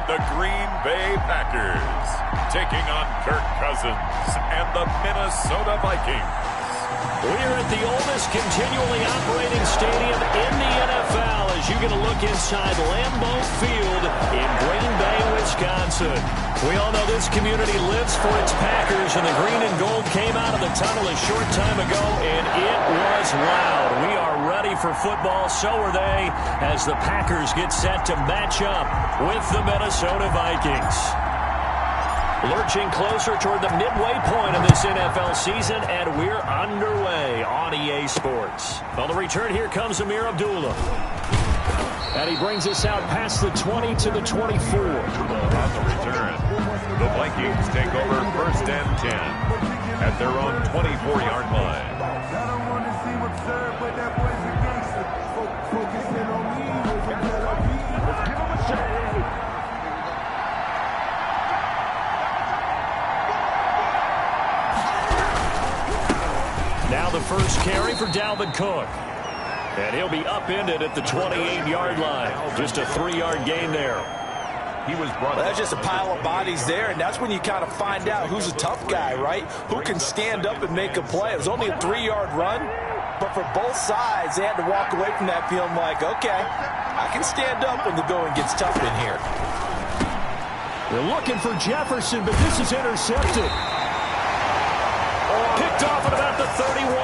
the Green Bay Packers, taking on Kirk Cousins and the Minnesota Vikings. We're at the oldest continually operating stadium in the NFL as you get a look inside Lambeau Field in Green Bay, Wisconsin. We all know this community lives for its Packers, and the green and gold came out of the tunnel a short time ago, and it was loud. We are ready for football, so are they, as the Packers get set to match up with the Minnesota Vikings. Lurching closer toward the midway point of this NFL season, and we're underway on EA Sports. On the return, here comes Amir Abdullah. And he brings us out past the 20 to the 24. On the return, the Vikings take over 1st and 10 at their own 24-yard line. I don't want to see what's served, but that boy's a gangster. Focusing on me, let's give him a shot. Now the first carry for Dalvin Cook. And he'll be upended at the 28-yard line. Just a 3-yard gain there. He was brought up. That's just a pile of bodies there, and that's when you kind of find out who's a tough guy, right? Who can stand up and make a play. It was only a 3-yard run, but for both sides, they had to walk away from that feeling like, okay, I can stand up when the going gets tough in here. They're looking for Jefferson, but this is intercepted. Picked off at about the 31.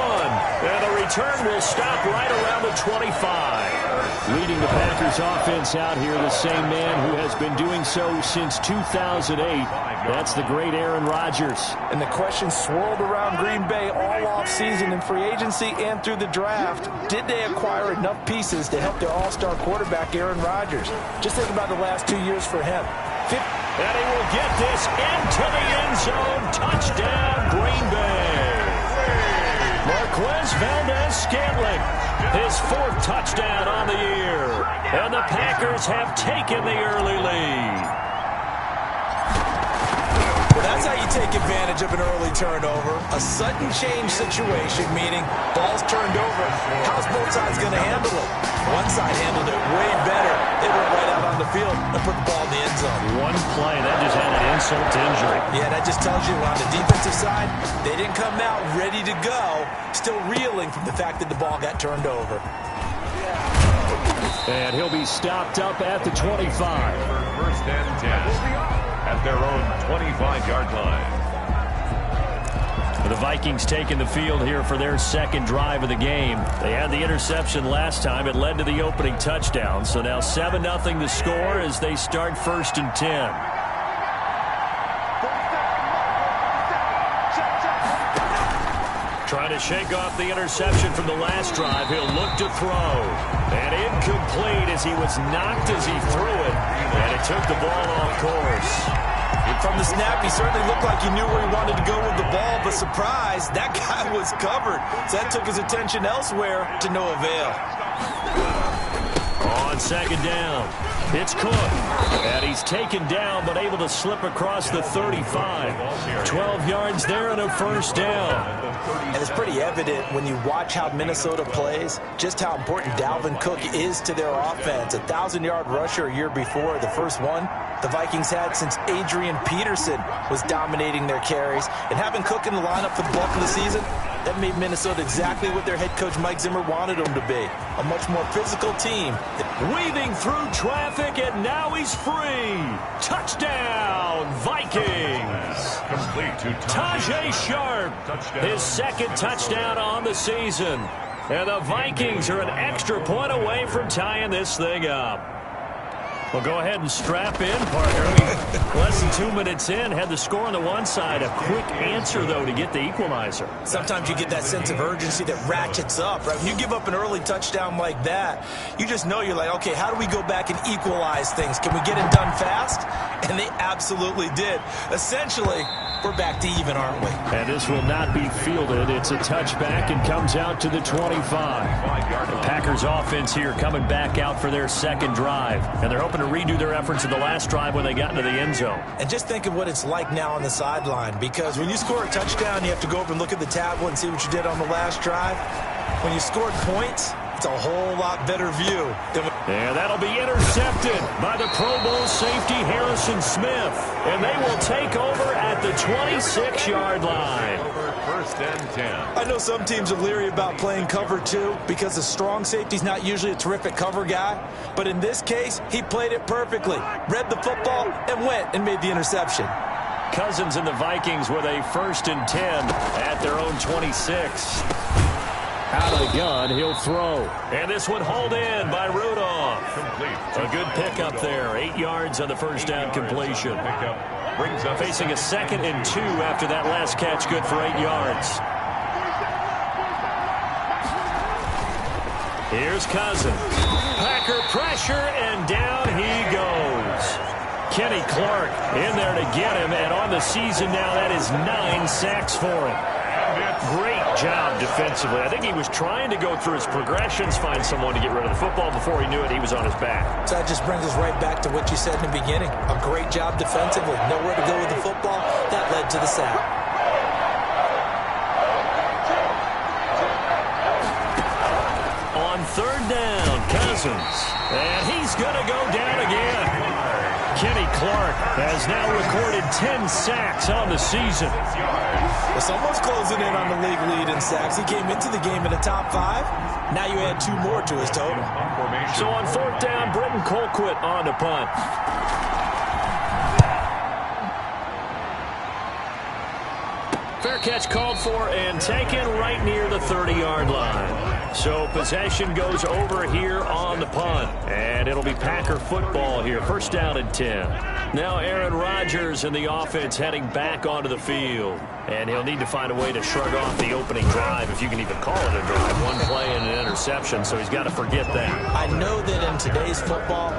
And the return will stop right around the 25. Leading the Packers offense out here, the same man who has been doing so since 2008. That's the great Aaron Rodgers. And the question swirled around Green Bay all offseason in free agency and through the draft. Did they acquire enough pieces to help their all-star quarterback, Aaron Rodgers? Just think about the last 2 years for him. And he will get this into the end zone. Touchdown, Green Bay. Marquez Valdez-Scantling, his 4th touchdown on the year. And the Packers have taken the early lead. Well, that's how you take advantage of an early turnover. A sudden change situation, meaning ball's turned over. How's both sides going to handle it? One side handled it way better. They went right out on the field and put the ball in the end zone. One play, that just had an insult to injury. Yeah, that just tells you on the defensive side, they didn't come out ready to go, still reeling from the fact that the ball got turned over. And he'll be stopped up at the 25. 1st and 10 at their own 25-yard line. The Vikings taking the field here for their 2nd drive of the game. They had the interception last time. It led to the opening touchdown. So now 7-0 the score as they start 1st and 10. Trying to shake off the interception from the last drive. He'll look to throw. And incomplete as he was knocked as he threw it. And it took the ball off course. From the snap, he certainly looked like he knew where he wanted to go with the ball, but surprise, that guy was covered. So that took his attention elsewhere to no avail. On 2nd down, it's Cook. And he's taken down, but able to slip across the 35. 12 yards there and a 1st down. And it's pretty evident when you watch how Minnesota plays, just how important Dalvin Cook is to their offense. 1,000-yard rusher a year before, the first one the Vikings had since Adrian Peterson was dominating their carries. And having Cook in the lineup for the bulk of the season, that made Minnesota exactly what their head coach Mike Zimmer wanted them to be. A much more physical team. Weaving through traffic, and now he's free. Touchdown, Vikings. Complete to Tajay Sharp, his 2nd touchdown on the season. And the Vikings are an extra point away from tying this thing up. Well, go ahead and strap in, partner. Less than 2 minutes in, had the score on the one side. A quick answer, though, to get the equalizer. Sometimes you get that sense of urgency that ratchets up, right? When you give up an early touchdown like that, you just know you're like, okay, how do we go back and equalize things? Can we get it done fast? And they absolutely did. Essentially, we're back to even, aren't we? And this will not be fielded. It's a touchback and comes out to the 25. The Packers offense here coming back out for their 2nd drive. And they're hoping to redo their efforts of the last drive when they got into the end zone. And just think of what it's like now on the sideline, because when you score a touchdown, you have to go over and look at the tablet and see what you did on the last drive. When you scored points, That's a whole lot better view than... And that'll be intercepted by the Pro Bowl safety Harrison Smith. And they will take over at the 26-yard line. First and 10. I know some teams are leery about playing cover 2 because the strong safety's not usually a terrific cover guy. But in this case, he played it perfectly. Read the football and went and made the interception. Cousins and the Vikings with a 1st and 10 at their own 26. Out of the gun, he'll throw. And this one hauled in by Rudolph. Complete. A good pickup there. 8 yards on the first down completion. Pickup brings up Facing a 2nd and 2 after that last catch, good for 8 yards. Here's Cousins. Packer pressure, and down he goes. Kenny Clark in there to get him, and on the season now, that is 9 sacks for him. Great job defensively. I think he was trying to go through his progressions, find someone to get rid of the football. Before he knew it, he was on his back. So that just brings us right back to what you said in the beginning. A great job defensively. Nowhere to go with the football. That led to the sack. On 3rd down, Cousins. And he's going to go down again. Kenny Clark has now recorded 10 sacks on the season. Well, someone's closing in on the league lead in sacks. He came into the game in the top 5. Now you add 2 more to his total. So on 4th down, Britton Colquitt on the punt. Fair catch called for and taken right near the 30-yard line. So possession goes over here on the punt. And it'll be Packer football here. 1st down and 10. Now Aaron Rodgers and the offense heading back onto the field. And he'll need to find a way to shrug off the opening drive, if you can even call it a drive. 1 play and an interception, so he's got to forget that. I know that in today's football,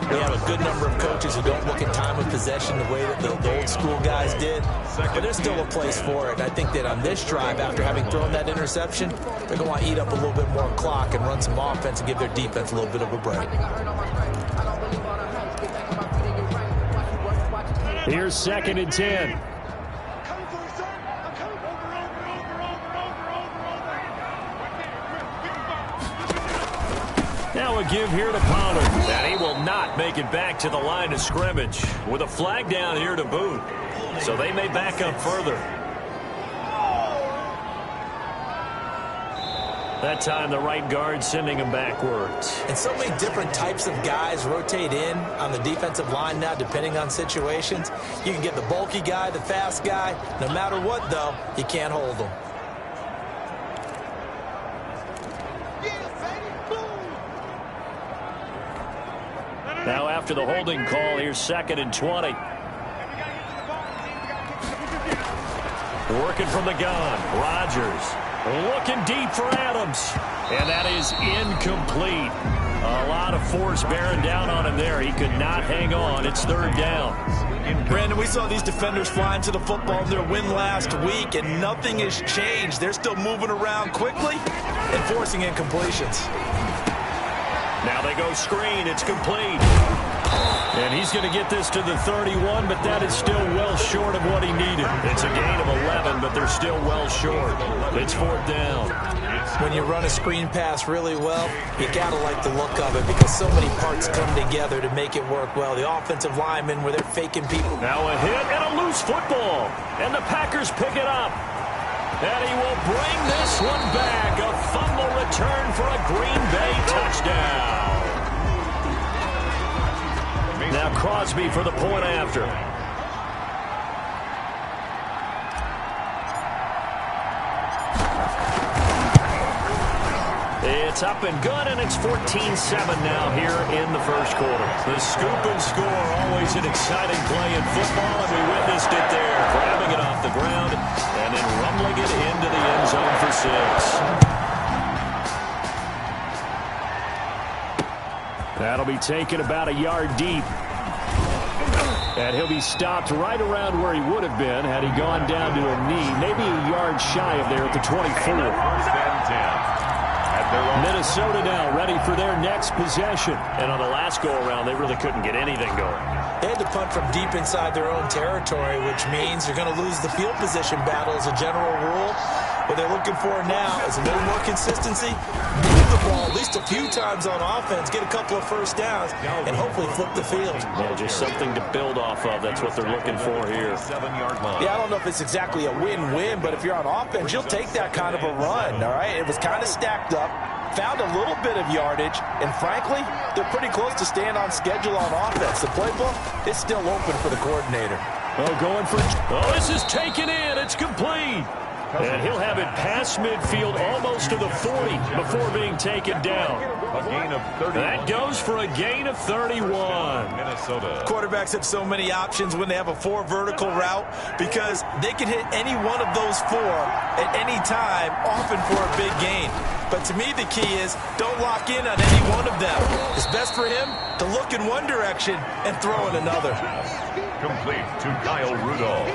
we have a good number of coaches who don't look at time of possession the way that the old school guys did. But there's still a place for it. And I think that on this drive, after having thrown that interception, they're going to want to eat up a little bit more clock and run some offense and give their defense a little bit of a break. Here's 2nd and 10. Now a give here to Pollard. And he will not make it back to the line of scrimmage with a flag down here to boot. So they may back up further. That time the right guard sending him backwards. And so many different types of guys rotate in on the defensive line now, depending on situations. You can get the bulky guy, the fast guy. No matter what, though, you can't hold them. Now after the holding call, here's 2nd and 20. Working from the gun, Rodgers looking deep for Adams. And that is incomplete. A lot of force bearing down on him there. He could not hang on. It's 3rd down. Brandon, we saw these defenders flying to the football in their win last week, and nothing has changed. They're still moving around quickly and forcing incompletions. Now they go screen. It's complete. And he's going to get this to the 31, but that is still well short of what he needed. It's a gain of 11, but they're still well short. It's 4th down. When you run a screen pass really well, you got to like the look of it because so many parts come together to make it work well. The offensive linemen, where they're faking people. Now a hit and a loose football. And the Packers pick it up. And he will bring this one back. A fumble return for a Green Bay touchdown. Now Crosby for the point after. It's up and good, and it's 14-7 now here in the 1st quarter. The scoop and score, always an exciting play in football, and we witnessed it there. Grabbing it off the ground and then rumbling it into the end zone for 6. That'll be taken about a yard deep. And he'll be stopped right around where he would have been had he gone down to a knee, maybe a yard shy of there at the 24. First and 10. Minnesota now ready for their next possession. And on the last go-around, they really couldn't get anything going. They had to punt from deep inside their own territory, which means you're going to lose the field position battle as a general rule. What they're looking for now is a little more consistency, move the ball at least a few times on offense, get a couple of first downs, and hopefully flip the field. Yeah, just something to build off of. That's what they're looking for here. 7-yard line. Yeah, I don't know if it's exactly a win-win, but if you're on offense, you'll take that kind of a run, all right? It was kind of stacked up, found a little bit of yardage, and frankly, they're pretty close to staying on schedule on offense. The playbook is still open for the coordinator. Oh, going for... Oh, this is taken in. It's complete. And he'll have it past midfield almost to the 40 before being taken down. A gain of 30. That goes for a gain of 31. Minnesota. Quarterbacks have so many options when they have a 4 vertical route because they can hit any one of those 4 at any time, often for a big gain. But to me, the key is don't lock in on any one of them. It's best for him to look in one direction and throw in another. Complete to Kyle Rudolph.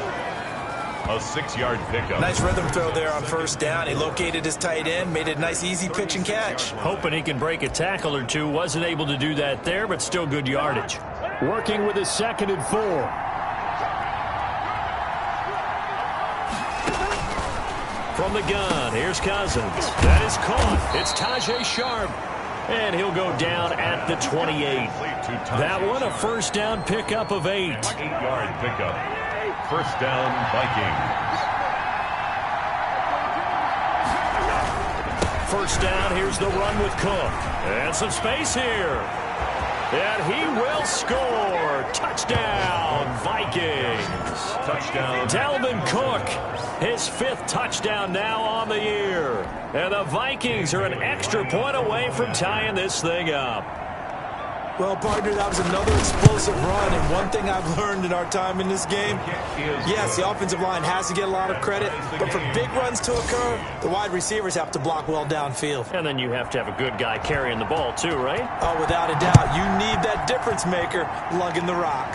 A 6-yard pickup. Nice rhythm throw there on first down. He located his tight end, made it a nice, easy pitch and catch. Hoping he can break a tackle or two. Wasn't able to do that there, but still good yardage. Working with his 2nd and 4. From the gun, here's Cousins. That is caught. It's Tajay Sharp. And he'll go down at the 28. That one, a first down pickup of 8. 8-yard pickup. First down, Vikings. First down, here's the run with Cook. And some space here. And he will score. Touchdown, Vikings. Touchdown. Dalvin Cook, his 5th touchdown now on the year. And the Vikings are an extra point away from tying this thing up. Well, partner, that was another explosive run, and one thing I've learned in our time in this game, yes, the offensive line has to get a lot of credit, but for big runs to occur, the wide receivers have to block well downfield. And then you have to have a good guy carrying the ball too, right? Oh, without a doubt. You need that difference maker lugging the rock.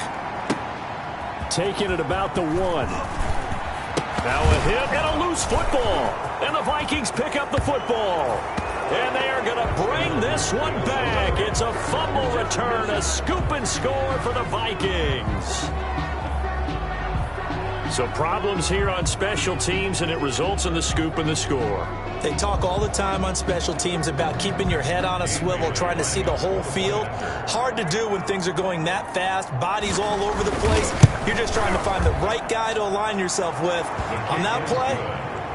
Taking it about the 1. Now a hit and a loose football. And the Vikings pick up the football. And they are going to bring this one back. It's a fumble return, a scoop and score for the Vikings. So problems here on special teams, and it results in the scoop and the score. They talk all the time on special teams about keeping your head on a swivel, trying to see the whole field. Hard to do when things are going that fast, bodies all over the place. You're just trying to find the right guy to align yourself with. On that play,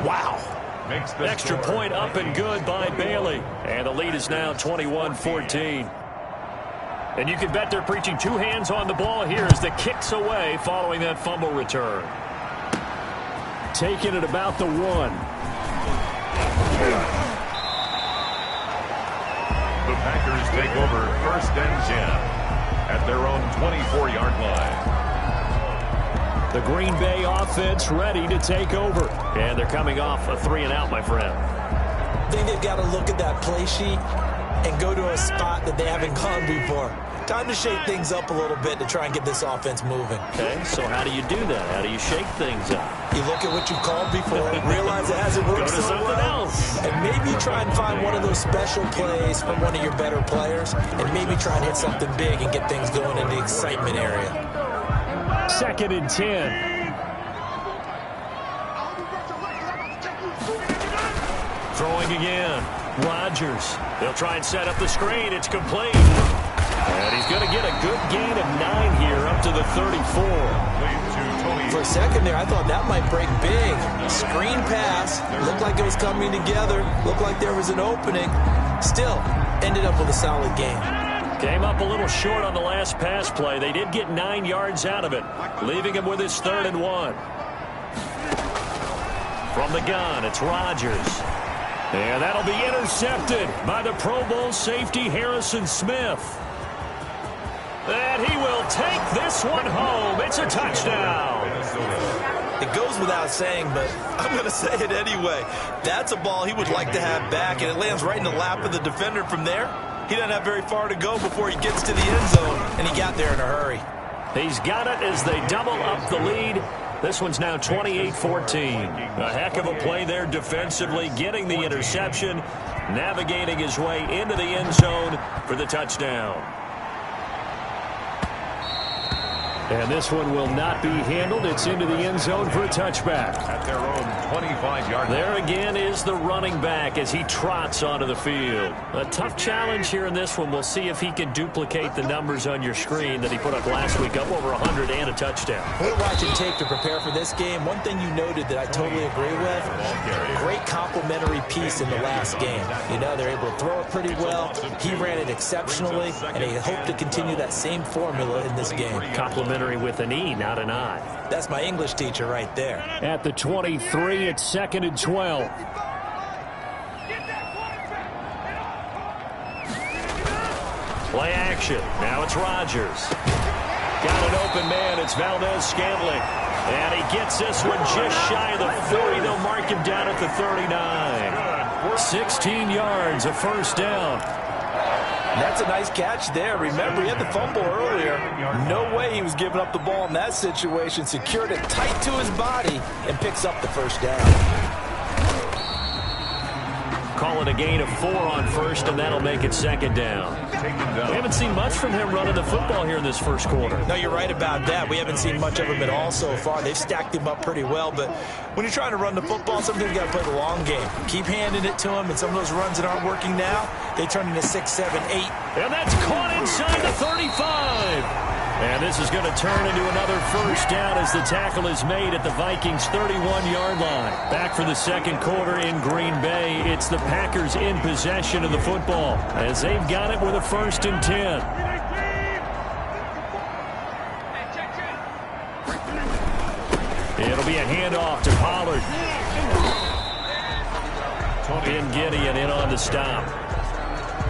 wow. Extra point up and good by Bailey. And the lead is now 21-14. And you can bet they're preaching 2 hands on the ball here as the kick's away following that fumble return. Taking it about the 1. The Packers take over 1st and 10 at their own 24-yard line. The Green Bay offense ready to take over. And they're coming off a 3-and-out, my friend. I think they've got to look at that play sheet and go to a spot that they haven't gone before. Time to shake things up a little bit to try and get this offense moving. Okay, so how do you do that? How do you shake things up? You look at what you've called before, realize it hasn't worked Go to so something well, else. and maybe try and find one of those special plays from one of your better players, and maybe try and hit something big and get things going in the excitement area. 2nd and 10. Throwing again. Rodgers. They'll try and set up the screen. It's complete. And he's going to get a good gain of 9 here up to the 34. For a second there, I thought that might break big. Screen pass. Looked like it was coming together. Looked like there was an opening. Still, ended up with a solid game. Came up a little short on the last pass play. They did get 9 yards out of it, leaving him with his 3rd and 1. From the gun, it's Rodgers. And that'll be intercepted by the Pro Bowl safety Harrison Smith. And he will take this one home. It's a touchdown. It goes without saying, but I'm going to say it anyway. That's a ball he would like to have back, and it lands right in the lap of the defender from there. He doesn't have very far to go before he gets to the end zone, and he got there in a hurry. He's got it as they double up the lead. This one's now 28-14. A heck of a play there defensively, getting the interception, navigating his way into the end zone for the touchdown. And this one will not be handled. It's into the end zone for a touchback. At their own 25-yard line. There again is the running back as he trots onto the field. A tough challenge here in this one. We'll see if he can duplicate the numbers on your screen that he put up last week, up over 100 and a touchdown. We're watching tape to prepare for this game. One thing you noted that I totally agree with, great complimentary piece in the last game. You know, they're able to throw it pretty well. He ran it exceptionally, and they hope to continue that same formula in this game. Complimentary with an E, not an I. That's my English teacher right there. At the 23, it's 2nd and 12. Play action. Now it's Rodgers. Got an open man. It's Valdez-Scantling. And he gets this one just shy of the 40. They'll mark him down at the 39. 16 yards, a first down. That's a nice catch there. Remember, he had the fumble earlier. No way he was giving up the ball in that situation. Secured it tight to his body and picks up the first down. Call it a gain of 4 on first, and that'll make it 2nd down. We haven't seen much from him running the football here in this first quarter. No, you're right about that. We haven't seen much of him at all so far. They've stacked him up pretty well, but when you're trying to run the football, sometimes you got to play the long game. Keep handing it to him, and some of those runs that aren't working now, they turn into 6, 7, 8. And that's caught inside the 35. And this is going to turn into another first down as the tackle is made at the Vikings' 31-yard line. Back for the second quarter in Green Bay. It's the Packers in possession of the football as they've got it with a 1st and 10. It'll be a handoff to Pollard. Ben Gideon in on the stop.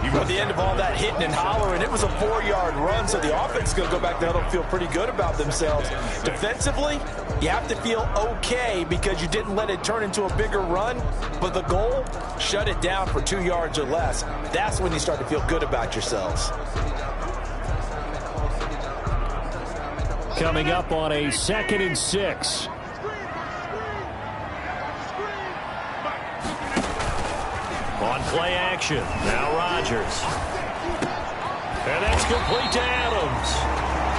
At the end of all that hitting and hollering, it was a 4-yard run, so the offense is going to go back there and feel pretty good about themselves. Defensively, you have to feel okay because you didn't let it turn into a bigger run, but the goal, shut it down for 2 yards or less. That's when you start to feel good about yourselves. Coming up on a 2nd and 6. On play action, now Rodgers. And that's complete to Adams.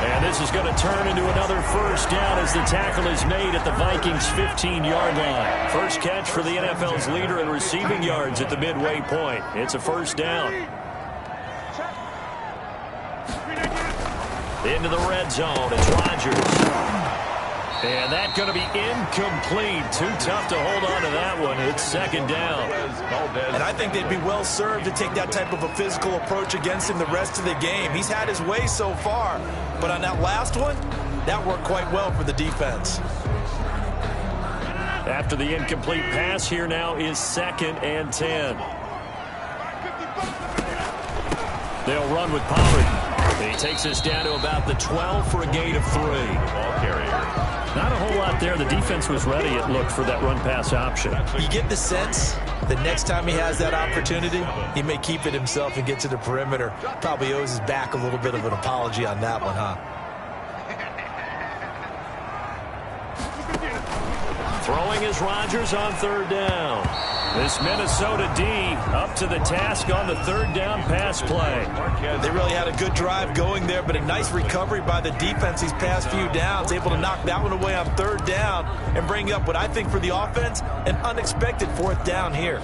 And this is going to turn into another first down as the tackle is made at the Vikings' 15-yard line. First catch for the NFL's leader in receiving yards at the midway point. It's a first down. Into the red zone, it's Rodgers. And that's going to be incomplete. Too tough to hold on to that one. It's 2nd down. And I think they'd be well served to take that type of a physical approach against him the rest of the game. He's had his way so far. But on that last one, that worked quite well for the defense. After the incomplete pass, here now is 2nd and 10. They'll run with Pollard. He takes us down to about the 12 for a gain of 3. Ball carrier. Not a whole lot there. The defense was ready, it looked, for that run-pass option. You get the sense the next time he has that opportunity, he may keep it himself and get to the perimeter. Probably owes his back a little bit of an apology on that one, huh? Throwing is Rodgers on 3rd down. This Minnesota D up to the task on the 3rd down pass play. They really had a good drive going there, but a nice recovery by the defense these past few downs, able to knock that one away on 3rd down and bring up what I think for the offense, an unexpected 4th down here.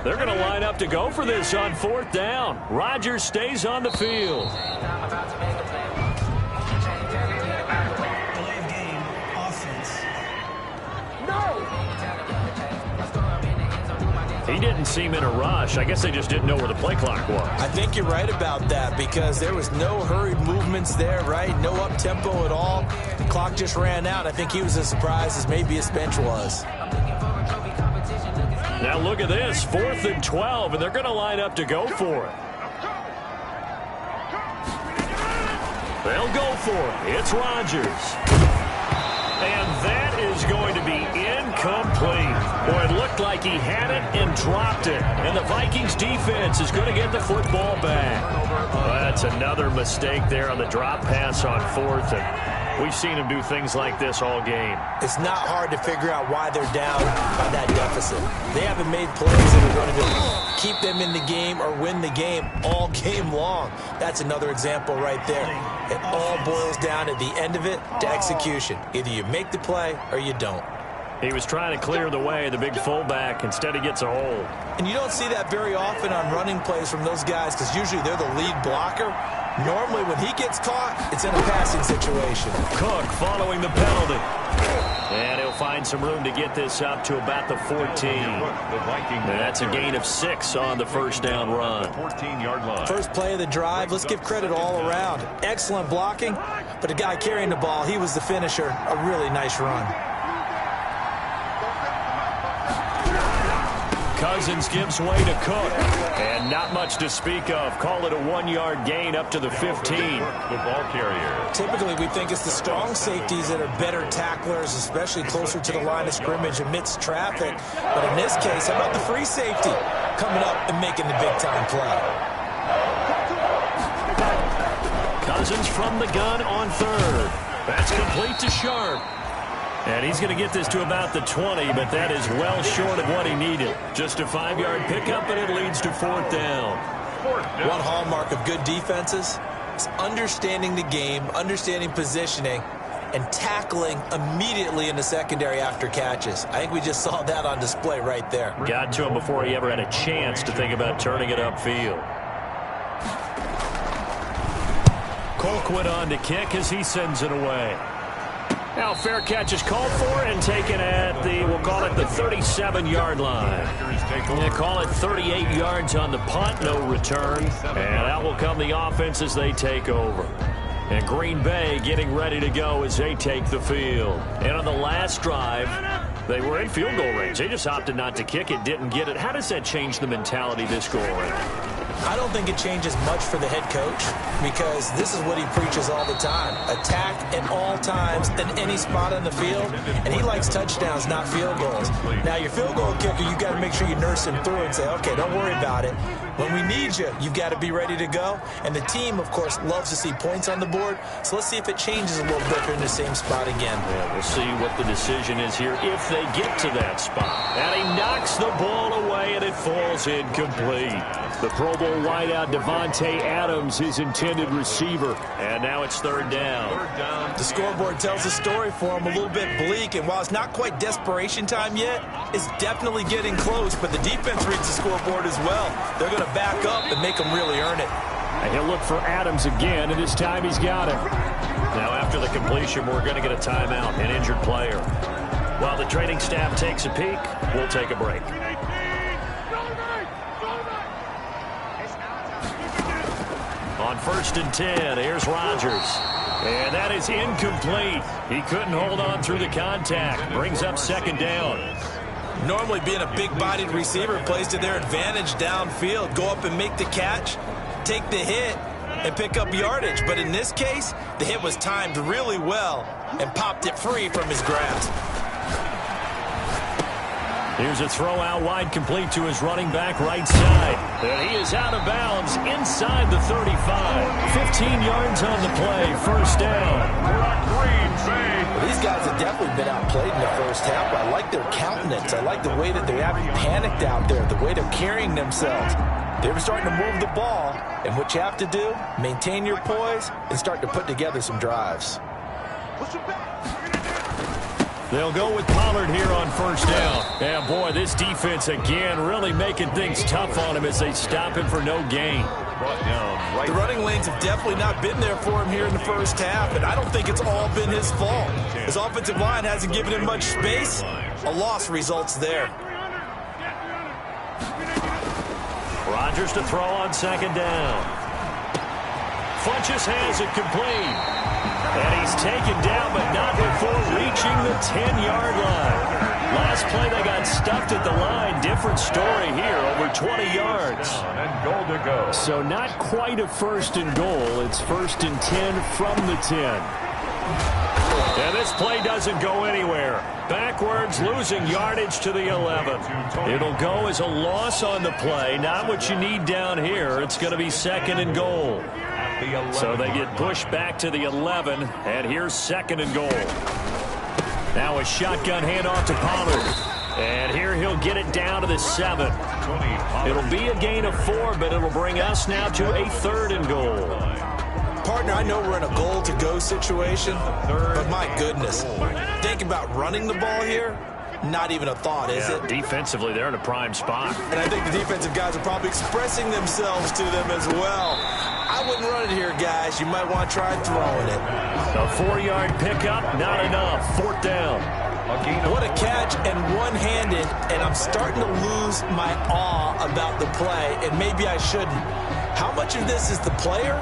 They're going to line up to go for this on 4th down. Rodgers stays on the field. He didn't seem in a rush. I guess they just didn't know where the play clock was. I think you're right about that because there was no hurried movements there, right? No up-tempo at all. The clock just ran out. I think he was as surprised as maybe his bench was. Now look at this, 4th and 12, and they're going to line up to go for it. They'll go for it. It's Rodgers. And that is going to be incomplete. incomplete. Boy, it looked like he had it and dropped it. And the Vikings defense is going to get the football back. Well, that's another mistake there on the drop pass on 4th. And we've seen him do things like this all game. It's not hard to figure out why they're down by that deficit. They haven't made plays that are going to keep them in the game or win the game all game long. That's another example right there. It all boils down at the end of it to execution. Either you make the play or you don't. He was trying to clear the way, the big fullback. Instead, he gets a hold. And you don't see that very often on running plays from those guys because usually they're the lead blocker. Normally, when he gets caught, it's in a passing situation. Cook following the penalty. And he'll find some room to get this up to about the 14. And that's a gain of 6 on the first down run. 14-yard line. First play of the drive, let's give credit all around. Excellent blocking, but the guy carrying the ball, he was the finisher. A really nice run. Cousins gives way to Cook. And not much to speak of. Call it a 1-yard gain up to the 15. The ball carrier. Typically, we think it's the strong safeties that are better tacklers, especially closer to the line of scrimmage amidst traffic. But in this case, how about the free safety coming up and making the big-time play? Cousins from the gun on 3rd. That's complete to Sharp. And he's going to get this to about the 20, but that is well short of what he needed. Just a 5-yard pickup, and it leads to 4th down. One hallmark of good defenses is understanding the game, understanding positioning, and tackling immediately in the secondary after catches. I think we just saw that on display right there. Got to him before he ever had a chance to think about turning it upfield. Colquitt on to kick as he sends it away. Now fair catch is called for and taken at the, we'll call it the 37-yard line. They call it 38 yards on the punt, no return. And out will come the offense as they take over. And Green Bay getting ready to go as they take the field. And on the last drive, they were in field goal range. They just opted not to kick it, didn't get it. How does that change the mentality this go around? I don't think it changes much for the head coach because this is what he preaches all the time. Attack at all times in any spot on the field, and he likes touchdowns, not field goals. Now, your field goal kicker, you got to make sure you nurse him through and say, okay, don't worry about it. When we need you, you've got to be ready to go. And the team, of course, loves to see points on the board. So let's see if it changes a little bit in the same spot again. Yeah, we'll see what the decision is here if they get to that spot. And he knocks the ball away, and it falls incomplete. The Pro Bowl wideout Devontae Adams, his intended receiver. And now it's 3rd down. The scoreboard tells a story for him, a little bit bleak. And while it's not quite desperation time yet, it's definitely getting close. But the defense reads the scoreboard as well. They're going to back up and make them really earn it. And he'll look for Adams again, and this time he's got it. Now after the completion, we're going to get a timeout, an injured player. While the training staff takes a peek, we'll take a break. On 1st and 10, here's Rodgers. And that is incomplete. He couldn't hold on through the contact. Brings up 2nd down. Normally being a big-bodied receiver plays to their advantage downfield. Go up and make the catch, take the hit, and pick up yardage. But in this case, the hit was timed really well and popped it free from his grasp. Here's a throw out wide, complete to his running back right side. And he is out of bounds inside the 35. 15 yards on the play, 1st down. Well, these guys have definitely been outplayed in the first half. I like their countenance. I like the way that they haven't panicked out there, the way they're carrying themselves. They were starting to move the ball, and what you have to do, maintain your poise and start to put together some drives. They'll go with Pollard here on 1st down. And boy, this defense again really making things tough on him as they stop him for no gain. The running lanes have definitely not been there for him here in the first half, and I don't think it's all been his fault. His offensive line hasn't given him much space. A loss results there. Rodgers to throw on 2nd down. Funchess has it complete. And he's taken down, but not before reaching the 10-yard line. Last play, they got stuffed at the line. Different story here, over 20 yards. And goal to go. So not quite a 1st and goal. It's 1st and 10 from the 10. And this play doesn't go anywhere. Backwards, losing yardage to the 11. It'll go as a loss on the play. Not what you need down here. It's going to be 2nd and goal. So they get pushed back to the 11, and here's 2nd and goal. Now a shotgun handoff to Pollard. And here he'll get it down to the 7. It'll be a gain of 4, but it'll bring us now to a 3rd and goal. Partner, I know we're in a goal-to-go situation, but my goodness, think about running the ball here. Not even a thought, is it? Defensively, they're in a prime spot. And I think the defensive guys are probably expressing themselves to them as well. I wouldn't run it here, guys. You might want to try throwing it. A 4-yard pickup, not enough. 4th down. What a catch, and one-handed, and I'm starting to lose my awe about the play, and maybe I shouldn't. How much of this is the player?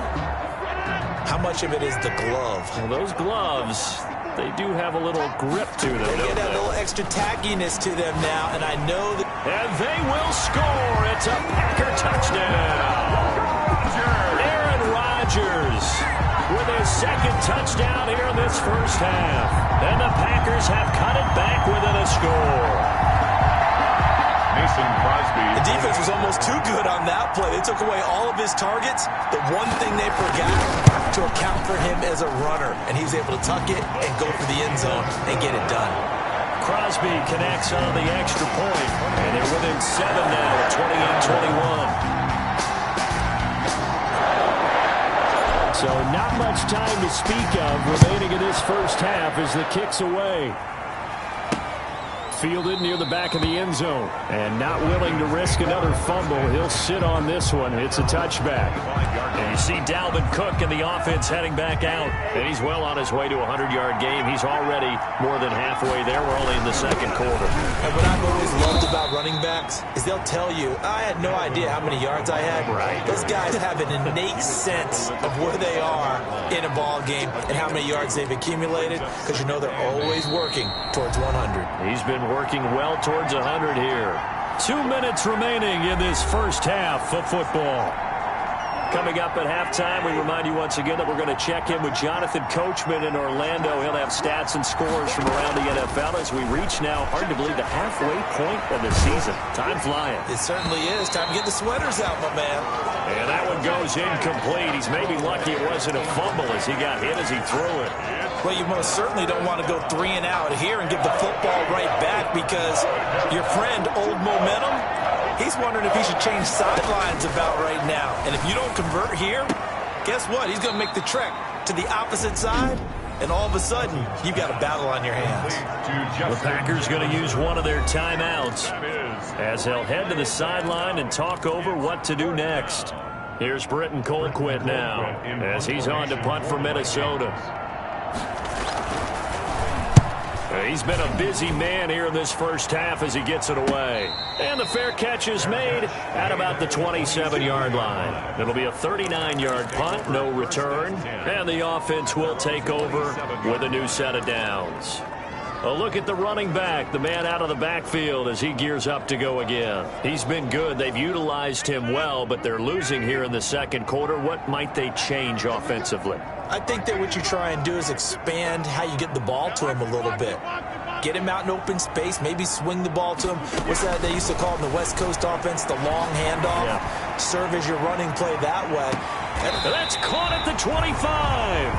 How much of it is the glove? Well, those gloves, they do have a little grip to them. They get a little extra tackiness to them now, and I know that. And they will score. It's a Packer touchdown. Aaron Rodgers with his 2nd touchdown here in this first half. And the Packers have cut it back within a score. The defense was almost too good on that play. They took away all of his targets. The one thing they forgot to account for him as a runner, and he was able to tuck it and go for the end zone and get it done. Crosby connects on the extra point, and they're within 7 now at 28-21. So not much time to speak of remaining in this first half as the kick's away. Fielded near the back of the end zone. And not willing to risk another fumble. He'll sit on this one. It's a touchback. And you see Dalvin Cook and the offense heading back out. And he's well on his way to a 100-yard game. He's already more than halfway there. We're only in the 2nd quarter. And what I've always loved about running backs is they'll tell you, I had no idea how many yards I had. Right. Those guys have an innate sense of where they are in a ball game and how many yards they've accumulated, because you know they're always working towards 100. He's been working well towards 100 here. 2 minutes remaining in this first half of football. Coming up at halftime, we remind you once again that we're going to check in with Jonathan Coachman in Orlando. He'll have stats and scores from around the NFL as we reach now, hard to believe, the halfway point of the season. Time flying. It certainly is. Time to get the sweaters out, my man. And that one goes incomplete. He's maybe lucky it wasn't a fumble as he got hit as he threw it. Well, you most certainly don't want to go 3 and out here and give the football right back, because your friend, Old Momentum, he's wondering if he should change sidelines about right now. And if you don't convert here, guess what? He's going to make the trek to the opposite side, and all of a sudden, you've got a battle on your hands. The Packers going to use one of their timeouts as they'll head to the sideline and talk over what to do next. Here's Britton Colquitt now as he's on to punt for Minnesota. He's been a busy man here in this first half as he gets it away. And the fair catch is made at about the 27-yard line. It'll be a 39-yard punt, no return. And the offense will take over with a new set of downs. A look at the running back, the man out of the backfield as he gears up to go again. He's been good. They've utilized him well, but they're losing here in the 2nd quarter. What might they change offensively? I think that what you try and do is expand how you get the ball to him a little bit. Get him out in open space, maybe swing the ball to him. What's that they used to call in the West Coast offense, the long handoff? Yeah. Serve as your running play that way. That's caught at the 25.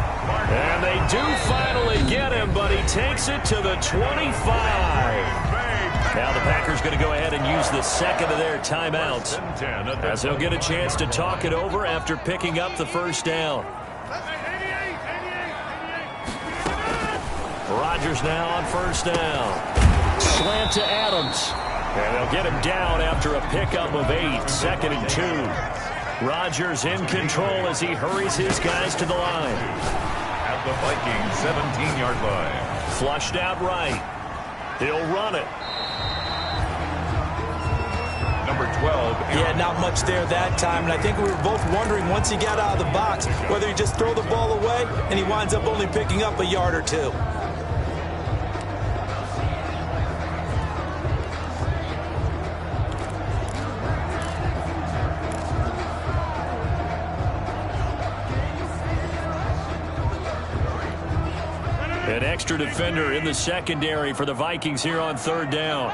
And they do finally get him, but he takes it to the 25. Now the Packers going to go ahead and use the 2nd of their timeouts as they'll get a chance to talk it over after picking up the first down. Rodgers now on first down. Slant to Adams. And they'll get him down after a pickup of 8. 2nd and 2. Rodgers in control as he hurries his guys to the line. At the Vikings 17-yard line. Flushed out right. He'll run it. Number 12. Yeah, not much there that time. And I think we were both wondering once he got out of the box whether he just throw the ball away and he winds up only picking up a yard or 2. An extra defender in the secondary for the Vikings here on third down.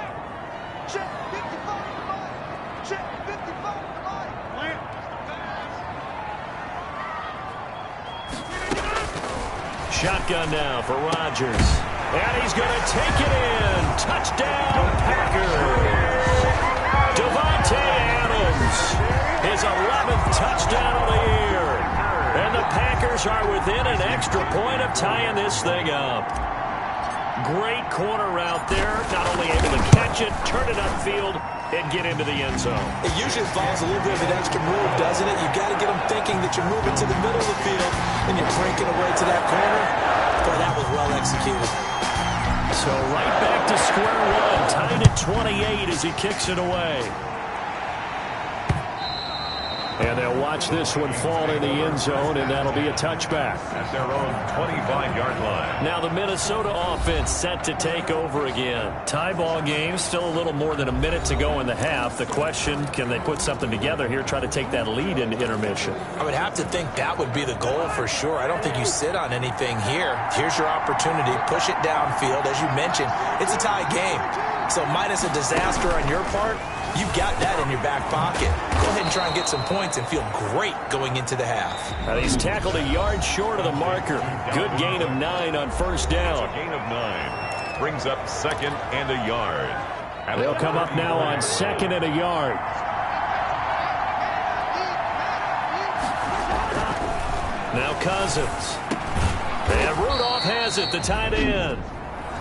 Shotgun now for Rodgers. And he's going to take it in. Touchdown, Packers. Davante Adams. His 11th touchdown of the year. And the Packers are within an extra point of tying this thing up. Great corner route there. Not only able to catch it, turn it upfield, and get into the end zone. It usually involves a little bit of an extra move, doesn't it? You've got to get them thinking that you're moving to the middle of the field and you're breaking away to that corner. But that was well executed. So right back to square one. Tied at 28 as he kicks it away. And they'll watch this one fall in the end zone, and that'll be a touchback. At their own 25-yard line. Now the Minnesota offense set to take over again. Tie ball game, still a little more than a minute to go in the half. The question, can they put something together here, try to take that lead into intermission? I would have to think that would be the goal for sure. I don't think you sit on anything here. Here's your opportunity. Push it downfield. As you mentioned, it's a tie game. So minus a disaster on your part, you've got that in your back pocket. Go ahead and try and get some points and feel great going into the half. Now he's tackled a yard short of the marker. Good gain of 9 on first down. A gain of 9 brings up second and a yard. They'll come up now on second and a yard. Now Cousins. And Rudolph has it, the tight end.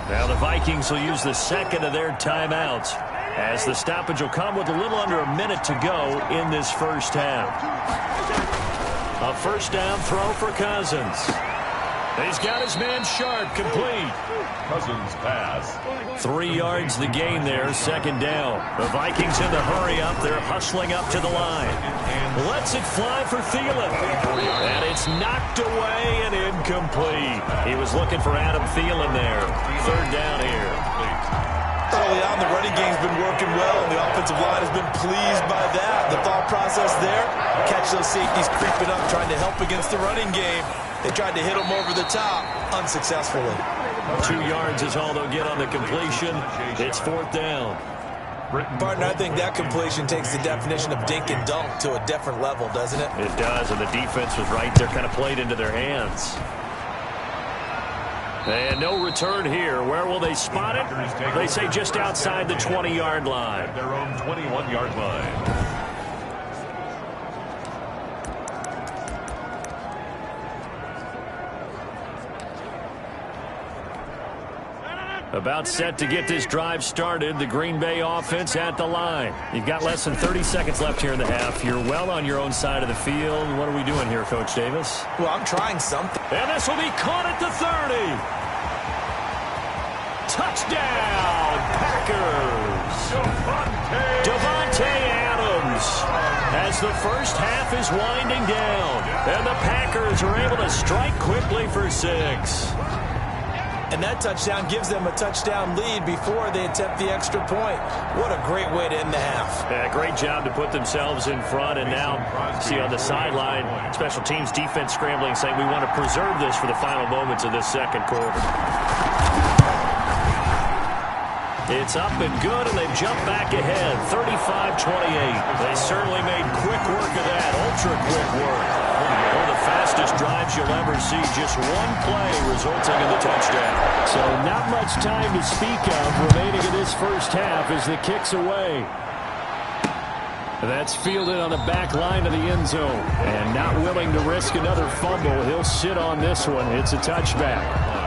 Now the Vikings will use the second of their timeouts, as the stoppage will come with a little under a minute to go in this first half. A first down throw for Cousins. He's got his man Sharp, complete. Cousins pass. 3 yards the gain there, second down. The Vikings in the hurry up. They're hustling up to the line. Lets it fly for Thielen. And it's knocked away and incomplete. He was looking for Adam Thielen there. Third down here. Early on, the running game's been working well, and the offensive line has been pleased by that. The thought process there, catch those safeties creeping up, trying to help against the running game. They tried to hit them over the top, unsuccessfully. 2 yards is all they'll get on the completion. It's fourth down. Partner, I think that completion takes the definition of dink and dunk to a different level, doesn't it? It does, and the defense was right there, kind of played into their hands. And no return here. Where will they spot it? They say just outside the 20-yard line. At their own 21-yard line. About set to get this drive started. The Green Bay offense at the line. You've got less than 30 seconds left here in the half. You're well on your own side of the field. What are we doing here, Coach Davis? Well, I'm trying something. And this will be caught at the 30. Touchdown, Packers. Davante Adams. As the first half is winding down. And the Packers are able to strike quickly for 6. And that touchdown gives them a touchdown lead before they attempt the extra point. What a great way to end the half. Yeah, great job to put themselves in front. And now, see on the sideline, special teams defense scrambling, saying we want to preserve this for the final moments of this second quarter. It's up and good, and they've jumped back ahead, 35-28. They certainly made quick work of that, ultra-quick work. One of the fastest drives you'll ever see, just one play resulting in the touchdown. So not much time to speak of remaining in this first half as the kick's away. That's fielded on the back line of the end zone. And not willing to risk another fumble, he'll sit on this one. It's a touchback.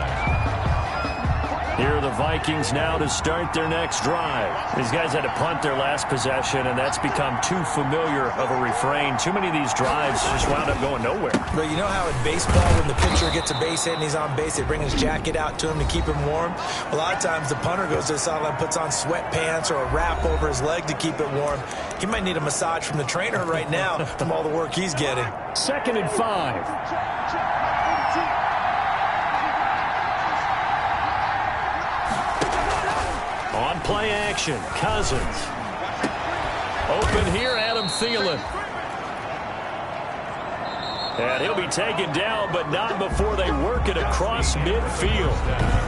Here are the Vikings now to start their next drive. These guys had to punt their last possession, and that's become too familiar of a refrain. Too many of these drives just wound up going nowhere. But you know how in baseball, when the pitcher gets a base hit and he's on base, they bring his jacket out to him to keep him warm? A lot of times the punter goes to the sideline, puts on sweatpants or a wrap over his leg to keep it warm. He might need a massage from the trainer right now from all the work he's getting. 2nd and 5. On play action, Cousins. Open here, Adam Thielen. And he'll be taken down, but not before they work it across midfield.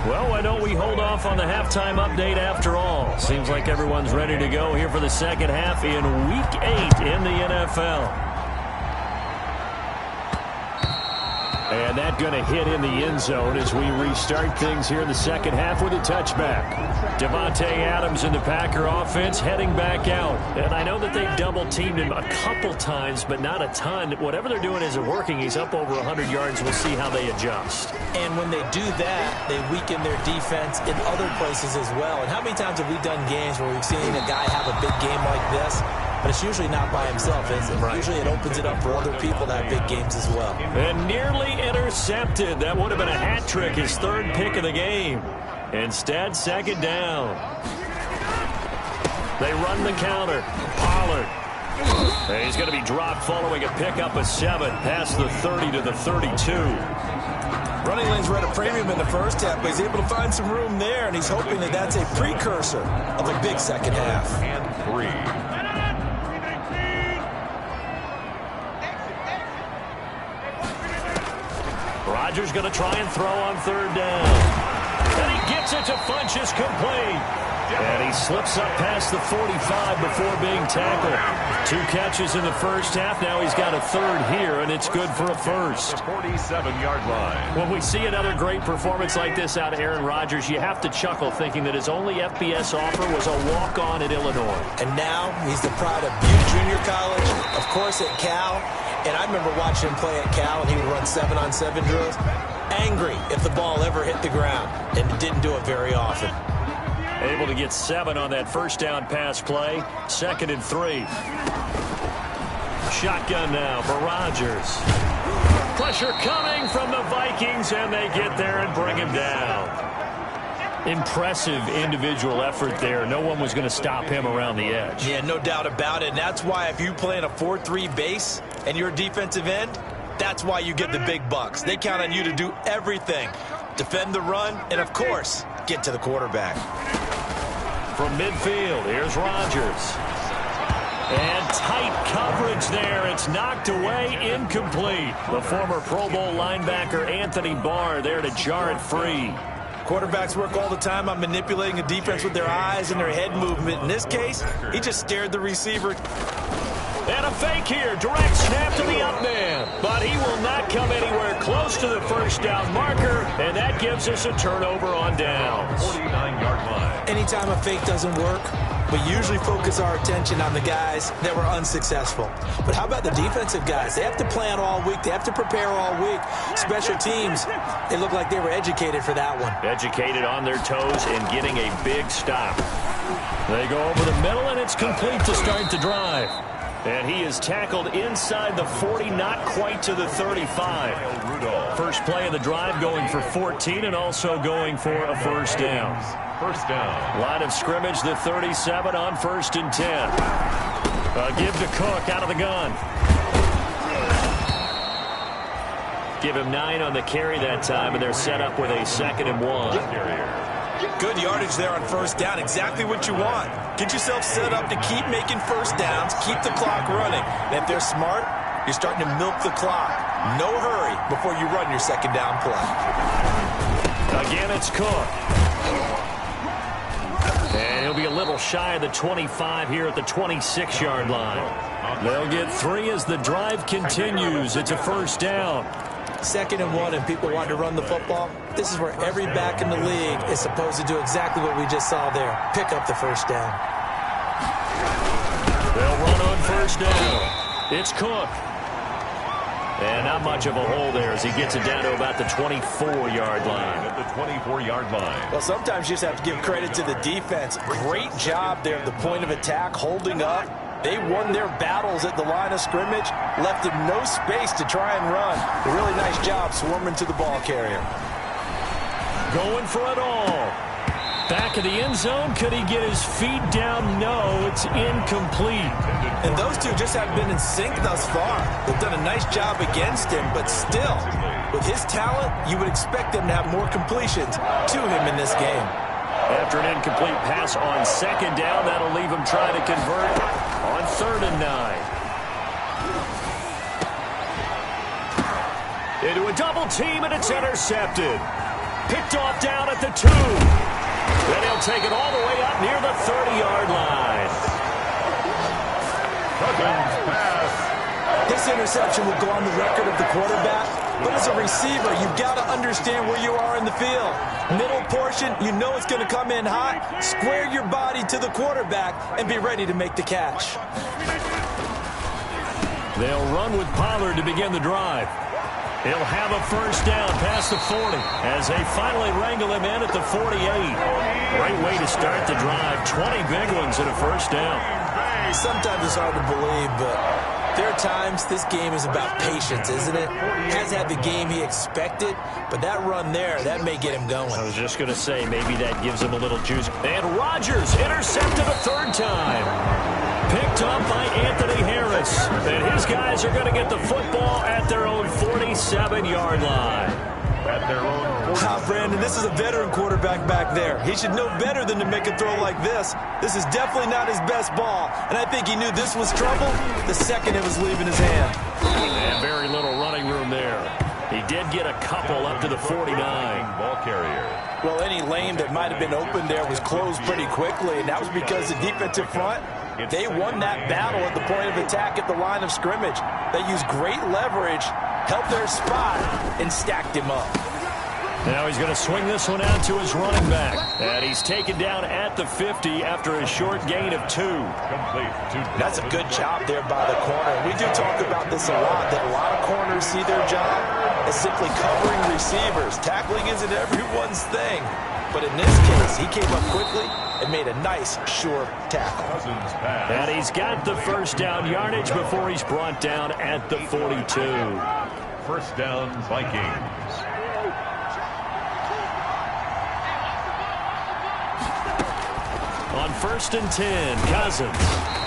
Well, why don't we hold off on the halftime update after all? Seems like everyone's ready to go here for the second half in Week 8 in the NFL. And that going to hit in the end zone as we restart things here in the second half with a touchback. Devontae Adams in the Packer offense heading back out. And I know that they've double-teamed him a couple times, but not a ton. Whatever they're doing isn't working. He's up over 100 yards. We'll see how they adjust. And when they do that, they weaken their defense in other places as well. And how many times have we done games where we've seen a guy have a big game like this? But it's usually not by himself, is it? Right. Usually it opens it up for other people to have big games as well. And nearly intercepted. That would have been a hat trick, his third pick of the game. Instead, second down. They run the counter. Pollard. And he's going to be dropped following a pickup of 7 past the 30 to the 32. Running lanes were at a premium in the first half, but he's able to find some room there, and he's hoping that that's a precursor of a big second half. And 3. Rodgers going to try and throw on third down. And he gets it to Funchess complete. And he slips up past the 45 before being tackled. 2 catches in the first half. Now he's got a third here, and it's good for a first. 47-yard line. When we see another great performance like this out of Aaron Rodgers, you have to chuckle thinking that his only FBS offer was a walk-on at Illinois. And now he's the pride of Butte Junior College, of course at Cal. And I remember watching him play at Cal, and he would run 7-on-7 drills. Angry if the ball ever hit the ground, and didn't do it very often. Able to get 7 on that first down pass play. 2nd and 3. Shotgun now for Rodgers. Pressure coming from the Vikings, and they get there and bring him down. Impressive individual effort there. No one was going to stop him around the edge. Yeah, no doubt about it. And that's why if you play in a 4-3 base and you're a defensive end, that's why you get the big bucks. They count on you to do everything. Defend the run, and of course, get to the quarterback. From midfield, here's Rodgers. And tight coverage there. It's knocked away, incomplete. The former Pro Bowl linebacker Anthony Barr there to jar it free. Quarterbacks work all the time on manipulating a defense with their eyes and their head movement. In this case, he just scared the receiver. And a fake here. Direct snap to the up man. But he will not come anywhere close to the first down marker. And that gives us a turnover on downs. 49-yard line. Anytime a fake doesn't work, we usually focus our attention on the guys that were unsuccessful. But how about the defensive guys? They have to plan all week. They have to prepare all week. Special teams, they look like they were educated for that one. Educated on their toes and getting a big stop. They go over the middle, and it's complete to start the drive. And he is tackled inside the 40, not quite to the 35. First play of the drive going for 14 and also going for a first down. First down. Line of scrimmage, the 37 on 1st and 10. Give to Cook out of the gun. Give him 9 on the carry that time, and they're set up with a 2nd and 1. Good yardage there on first down. Exactly what you want. Get yourself set up to keep making first downs, keep the clock running. And if they're smart, you're starting to milk the clock. No hurry before you run your second down play. Again, it's Cook. And he'll be a little shy of the 25 here at the 26-yard line. They'll get 3 as the drive continues. It's a first down. 2nd and 1, and people want to run the football. This is where every back in the league is supposed to do exactly what we just saw there. Pick up the first down. They'll run on first down. It's Cook. And not much of a hole there as he gets it down to about the 24-yard line. At the 24-yard line. Well, sometimes you just have to give credit to the defense. Great job there at the point of attack, holding up. They won their battles at the line of scrimmage, left him no space to try and run. A really nice job swarming to the ball carrier. Going for it all. Back of the end zone. Could he get his feet down? No, it's incomplete. And those two just have been in sync thus far. They've done a nice job against him, but still, with his talent, you would expect them to have more completions to him in this game. After an incomplete pass on 2nd down, that'll leave him trying to convert on 3rd and 9. Into a double team, and it's intercepted. Picked off down at the 2. Then he'll take it all the way up near the 30-yard line. Cousins pass. This interception will go on the record of the quarterback, but as a receiver, you've got to understand where you are in the field. Middle portion, you know it's going to come in hot. Square your body to the quarterback and be ready to make the catch. They'll run with Pollard to begin the drive. He'll have a first down past the 40 as they finally wrangle him in at the 48. Great way to start the drive. 20 big ones and a first down. Sometimes it's hard to believe, but there are times this game is about patience, isn't it? Has had the game he expected, but that run there, that may get him going. I was just going to say, maybe that gives him a little juice. And Rodgers intercepted a third time. Picked up by Anthony Harris. And his guys are going to get the football at their own 47-yard line. At their own Brandon, this is a veteran quarterback back there. He should know better than to make a throw like this. This is definitely not his best ball, and I think he knew this was trouble the second it was leaving his hand. And very little running room there. He did get a couple up to the 49. ball carrier. Well, any lane that might have been open there was closed pretty quickly, and that was because the defensive front, they won that battle at the point of attack at the line of scrimmage. They used great leverage, held their spot, and stacked him up. Now he's going to swing this one out to his running back. And he's taken down at the 50 after a short gain of 2. Complete. That's a good job there by the corner. We do talk about this a lot, that a lot of corners see their job as simply covering receivers. Tackling isn't everyone's thing. But in this case, he came up quickly and made a nice, sure tackle. Cousins pass. And he's got the first down yardage before he's brought down at the 42. First down, Vikings. On 1st and 10, Cousins.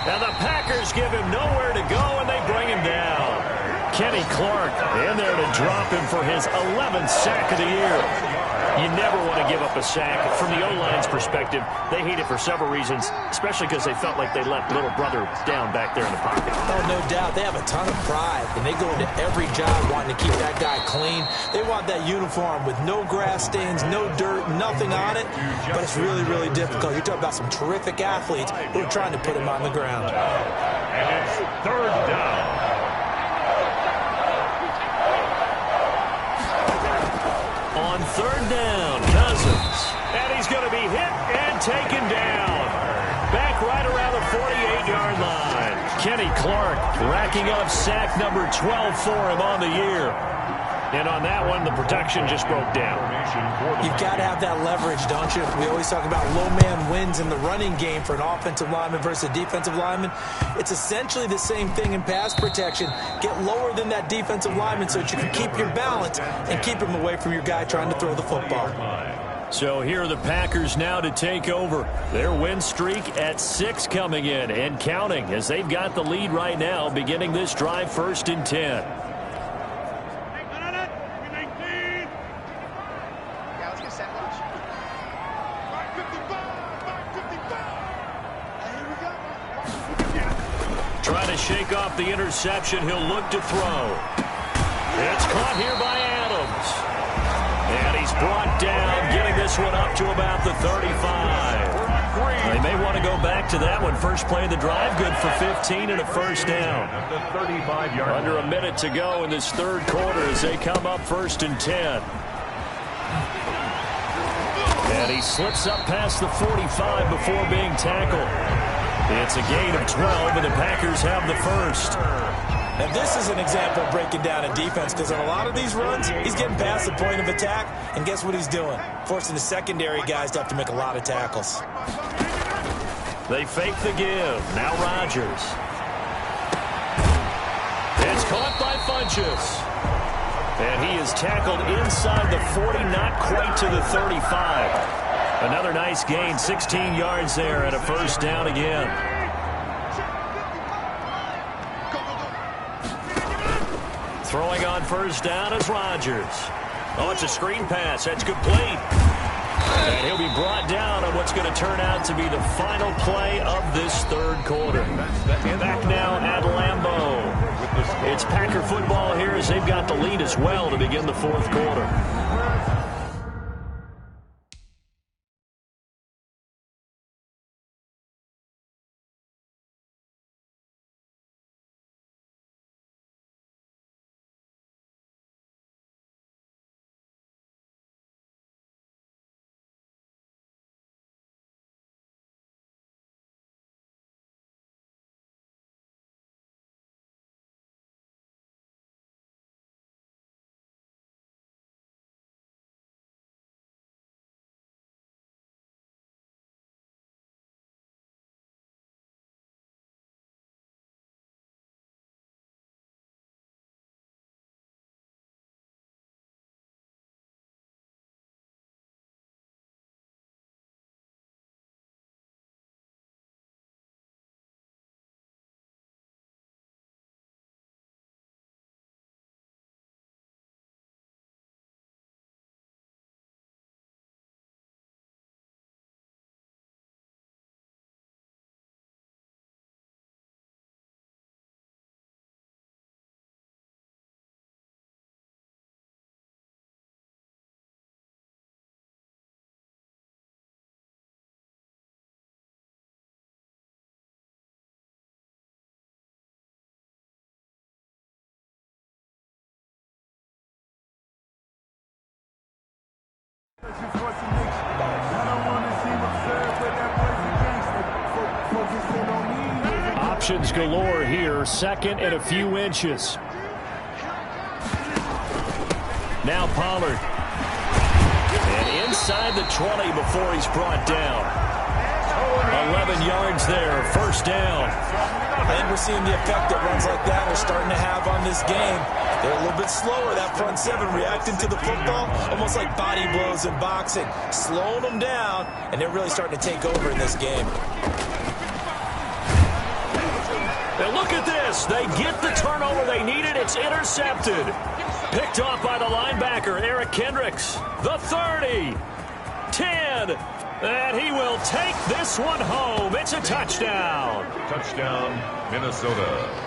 And the Packers give him nowhere to go, and they bring him down. Kenny Clark in there to drop him for his 11th sack of the year. You never want to give up a sack. From the O-line's perspective, they hate it for several reasons, especially because they felt like they let little brother down back there in the pocket. Oh, no doubt. They have a ton of pride, and they go into every job wanting to keep that guy clean. They want that uniform with no grass stains, no dirt, nothing on it, but it's really, really difficult. You're talking about some terrific athletes who are trying to put him on the ground. And it's third down. On third down, Cousins. And he's going to be hit and taken down. Back right around the 48-yard line. Kenny Clark racking up sack number 12 for him on the year. And on that one, the protection just broke down. You've got to have that leverage, don't you? We always talk about low man wins in the running game for an offensive lineman versus a defensive lineman. It's essentially the same thing in pass protection. Get lower than that defensive lineman so that you can keep your balance and keep him away from your guy trying to throw the football. So here are the Packers now to take over. Their win streak at 6 coming in and counting as they've got the lead right now beginning this drive 1st and 10. Trying to shake off the interception. He'll look to throw. It's caught here by Adams. And he's brought down, getting this one up to about the 35. They may want to go back to that one. First play of the drive, good for 15 and a first down. Under a minute to go in this third quarter as they come up 1st and 10. And he slips up past the 45 before being tackled. It's a gain of 12, and the Packers have the first. Now, this is an example of breaking down a defense because on a lot of these runs, he's getting past the point of attack, and guess what he's doing? Forcing the secondary guys to have to make a lot of tackles. They fake the give. Now Rodgers. It's caught by Funchess. And he is tackled inside the 40, not quite to the 35. Another nice gain, 16 yards there, and a first down again. Throwing on first down is Rodgers. Oh, it's a screen pass. That's complete. And he'll be brought down on what's going to turn out to be the final play of this third quarter. Back now at Lambeau. It's Packer football here as they've got the lead as well to begin the fourth quarter. Options galore here. Second and a few inches. Now Pollard. And inside the 20 before he's brought down. 11 yards there. First down. I think we're seeing the effect that runs like that are starting to have on this game. They're a little bit slower, that front seven, reacting to the football, almost like body blows in boxing, slowing them down, and they're really starting to take over in this game. Now look at this. They get the turnover they needed. It's intercepted. Picked off by the linebacker, Eric Kendricks. The 30. 10. And he will take this one home. It's a touchdown. Touchdown, Minnesota.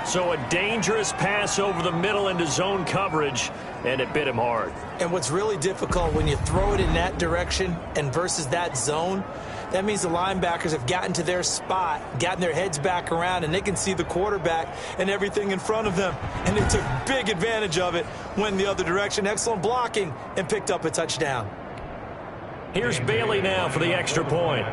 So a dangerous pass over the middle into zone coverage, and it bit him hard. And what's really difficult when you throw it in that direction and versus that zone, that means the linebackers have gotten to their spot, gotten their heads back around, and they can see the quarterback and everything in front of them. And they took big advantage of it, went the other direction. Excellent blocking, and picked up a touchdown. Here's Bailey now for the extra point.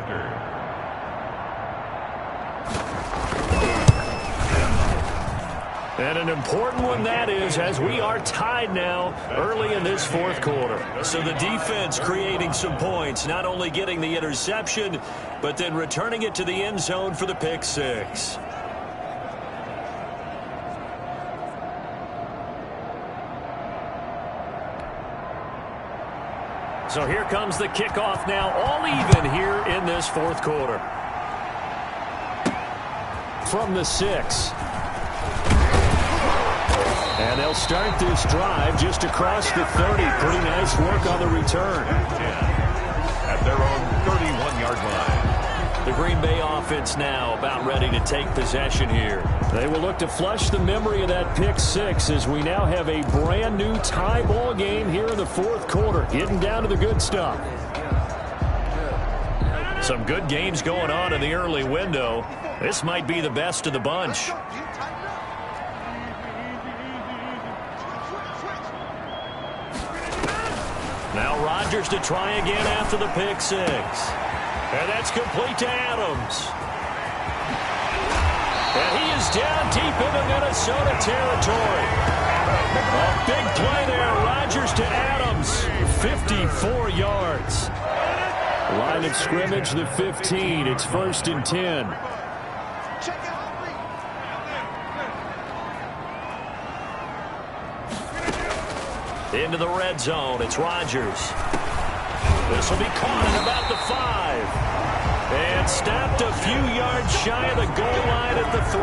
And an important one that is, as we are tied now early in this fourth quarter. So the defense creating some points, not only getting the interception, but then returning it to the end zone for the pick six. So here comes the kickoff now, all even here in this fourth quarter. From the 6. And they'll start this drive just across the 30. Pretty nice work on the return. At their own 31-yard line. The Green Bay offense now about ready to take possession here. They will look to flush the memory of that pick six as we now have a brand new tie ball game here in the fourth quarter. Getting down to the good stuff. Some good games going on in the early window. This might be the best of the bunch. Now Rodgers to try again after the pick six. And that's complete to Adams. And he is down deep into Minnesota territory. A big play there. Rodgers to Adams. 54 yards. Line of scrimmage, the 15. It's 1st and 10. Into the red zone. It's Rodgers. This will be caught at about the 5. And stopped a few yards shy of the goal line at the 3.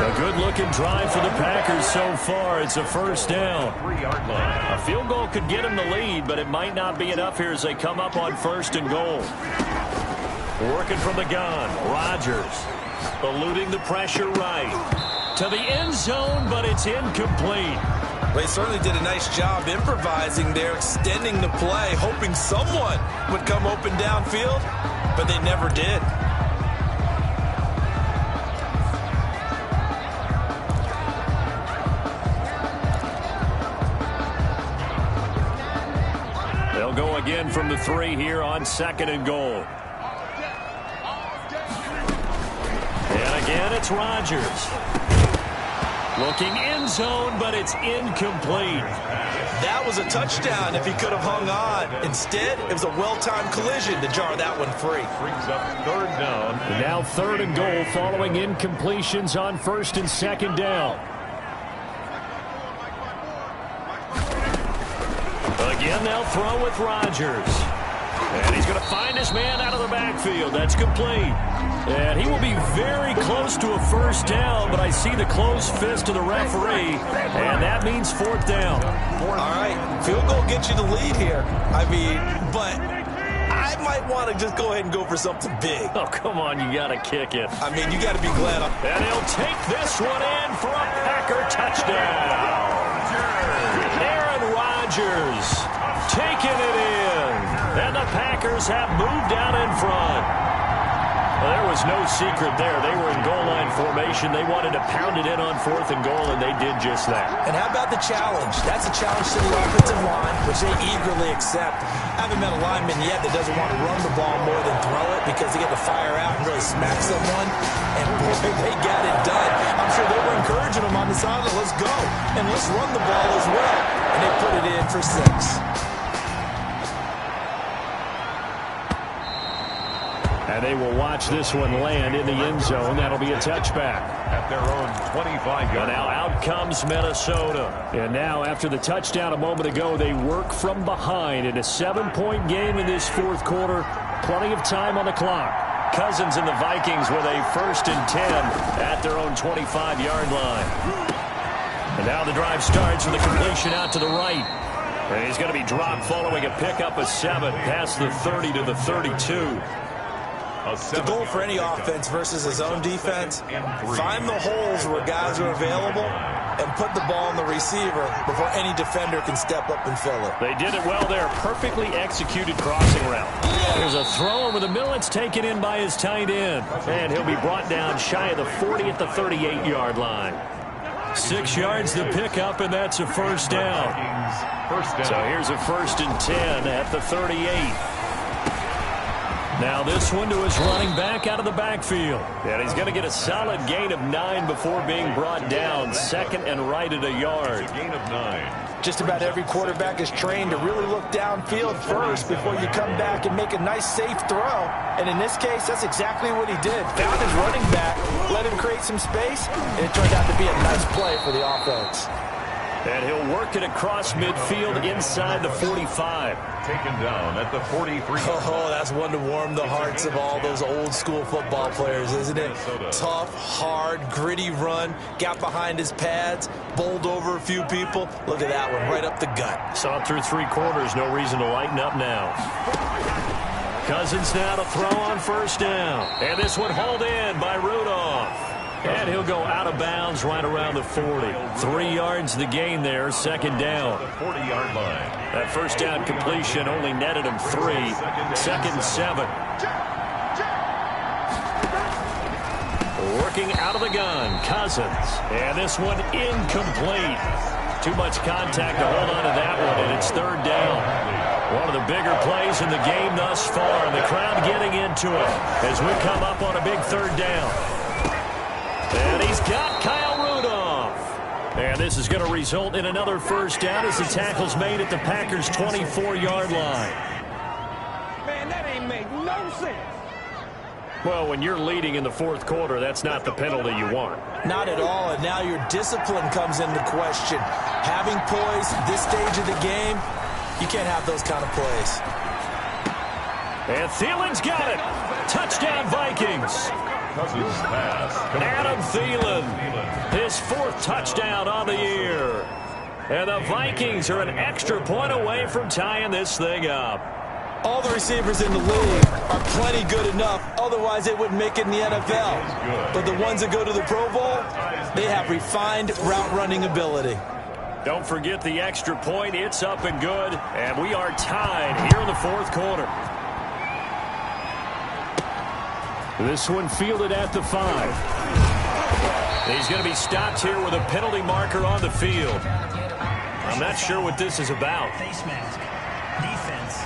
A good-looking drive for the Packers so far. It's a first down. 3-yard line. A field goal could get them the lead, but it might not be enough here as they come up on 1st and goal. Working from the gun. Rodgers Eluding the pressure right. To the end zone, but it's incomplete. They certainly did a nice job improvising there, extending the play, hoping someone would come open downfield, but they never did. They'll go again from the 3 here on 2nd and goal. And again, it's Rodgers. Looking end zone, but it's incomplete. That was a touchdown if he could have hung on. Instead, it was a well-timed collision to jar that one free. Brings up 3rd down. And now 3rd and goal following incompletions on 1st and 2nd down. Again, they'll throw with Rodgers. And he's going to find his man out of the backfield. That's complete. And he will be very close to a 1st down, but I see the closed fist of the referee, and that means 4th down. All right, field goal gets you the lead here. I mean, but I might want to just go ahead and go for something big. Oh, come on, you got to kick it. I mean, you got to be glad. And he'll take this one in for a Packer touchdown. Aaron Rodgers taking it in. And the Packers have moved out in front. Well, there was no secret there. They were in goal line formation. They wanted to pound it in on 4th and goal, and they did just that. And how about the challenge? That's a challenge to the offensive line, which they eagerly accept. I haven't met a lineman yet that doesn't want to run the ball more than throw it because they get to fire out and really smack someone. And boy, they got it done. I'm sure they were encouraging them on the sideline. Let's go. And let's run the ball as well. And they put it in for 6. And they will watch this one land in the end zone. That'll be a touchback. At their own 25-yard line. Now out comes Minnesota. And now after the touchdown a moment ago, they work from behind in a 7-point game in this 4th quarter. Plenty of time on the clock. Cousins and the Vikings with a 1st and 10 at their own 25-yard line. And now the drive starts with a completion out to the right. And he's going to be dropped following a pickup of 7 past the 30 to the 32. The goal for any offense versus his own defense, find the holes where guys are available and put the ball on the receiver before any defender can step up and fill it. They did it well there. Perfectly executed crossing route. There's a throw over the middle. It's taken in by his tight end. And he'll be brought down shy of the 40 at the 38-yard line. 6 yards to pick up, and that's a 1st down. So here's a 1st and 10 at the 38. Now this one to his running back out of the backfield. And he's going to get a solid gain of 9 before being brought down. 2nd and right at a yard. A gain of 9. Just about every quarterback is trained to really look downfield first before you come back and make a nice, safe throw. And in this case, that's exactly what he did. Found his running back, let him create some space, and it turned out to be a nice play for the offense. And he'll work it across midfield inside the 45. Taken down at the 43. Oh, that's one to warm the hearts of all those old school football players, isn't it? Tough, hard, gritty run. Got behind his pads, bowled over a few people. Look at that one, right up the gut. Saw it through 3 quarters. No reason to lighten up now. Cousins now to throw on 1st down. And this one hauled in by Rudolph. And he'll go out of bounds right around the 40. 3 yards the gain there, 2nd down. The 40-yard line. That 1st down completion only netted him 3. 2nd and 7. Working out of the gun, Cousins. And this one incomplete. Too much contact to hold on to that one, and it's 3rd down. One of the bigger plays in the game thus far, and the crowd getting into it as we come up on a big 3rd down. And he's got Kyle Rudolph. And this is going to result in another 1st down as the tackle's made at the Packers' 24-yard line. Man, that ain't make no sense. Well, when you're leading in the 4th quarter, that's not the penalty you want. Not at all, and now your discipline comes into question. Having poise at this stage of the game, you can't have those kind of plays. And Thielen's got it. Touchdown, Vikings. Cousins pass. Adam Thielen, his 4th touchdown on the year. And the Vikings are an extra point away from tying this thing up. All the receivers in the league are plenty good enough, otherwise they wouldn't make it in the NFL. But the ones that go to the Pro Bowl, they have refined route running ability. Don't forget the extra point. It's up and good, and we are tied here in the fourth quarter. This one fielded at the 5. He's going to be stopped here with a penalty marker on the field. I'm not sure what this is about. Face mask. Defense.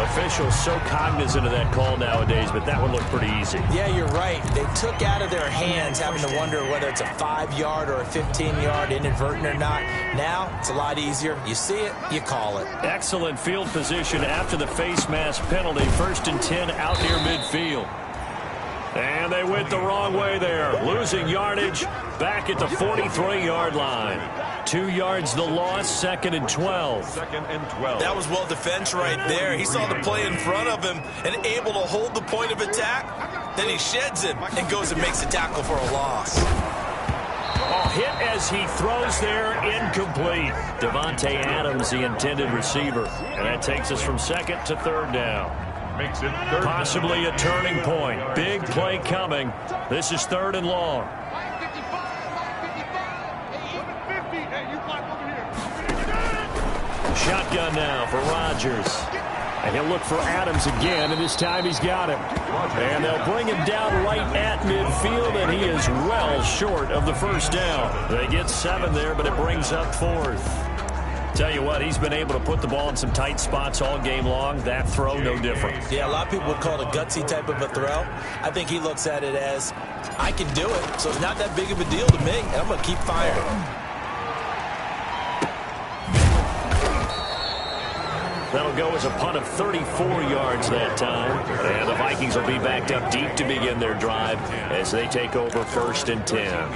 Officials so cognizant of that call nowadays, but that one looked pretty easy. Yeah, you're right. They took out of their hands having to wonder whether it's a 5-yard or a 15-yard inadvertent or not. Now, it's a lot easier. You see it, you call it. Excellent field position after the face mask penalty. 1st and 10 out near midfield. And they went the wrong way there. Losing yardage back at the 43-yard line. 2 yards the loss, 2nd and 12. 2nd and 12. That was well defense right there. He saw the play in front of him and able to hold the point of attack. Then he sheds him and goes and makes a tackle for a loss. Oh, hit as he throws there, incomplete. Devontae Adams, the intended receiver. And that takes us from 2nd to 3rd down. Makes it 3rd. Possibly a turning point. Big play coming. This is 3rd and long. Shotgun now for Rodgers. And he'll look for Adams again, and this time he's got him. And they'll bring him down right at midfield, and he is well short of the 1st down. They get 7 there, but it brings up 4th. Tell you what, he's been able to put the ball in some tight spots all game long. That throw, no different. Yeah, a lot of people would call it a gutsy type of a throw. I think he looks at it as, I can do it, so it's not that big of a deal to me, and I'm going to keep firing. That'll go as a punt of 34 yards that time. And the Vikings will be backed up deep to begin their drive as they take over 1st and 10.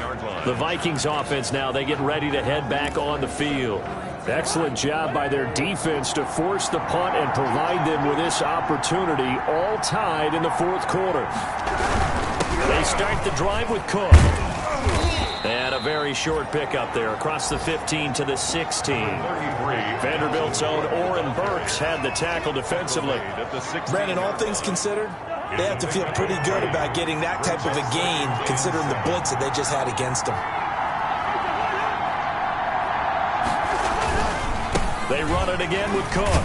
The Vikings offense now, they get ready to head back on the field. Excellent job by their defense to force the punt and provide them with this opportunity, all tied in the 4th quarter. They start the drive with Cook. And a very short pickup there across the 15 to the 16. Vanderbilt's own Oren Burks had the tackle defensively. Brandon, all things considered, they have to feel pretty good about getting that type of a gain considering the blitz that they just had against them. They run it again with Cook.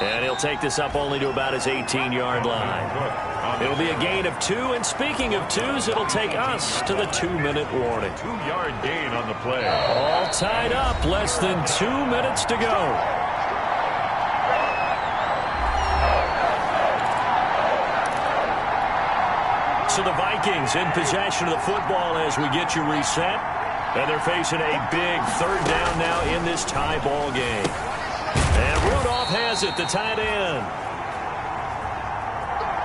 And he'll take this up only to about his 18-yard line. It'll be a gain of 2, and speaking of 2s, it'll take us to the 2-minute warning. 2-yard gain on the play. All tied up, less than 2 minutes to go. So the Vikings in possession of the football as we get you reset. And they're facing a big 3rd down now in this tie ball game. And Rudolph has it, the tight end.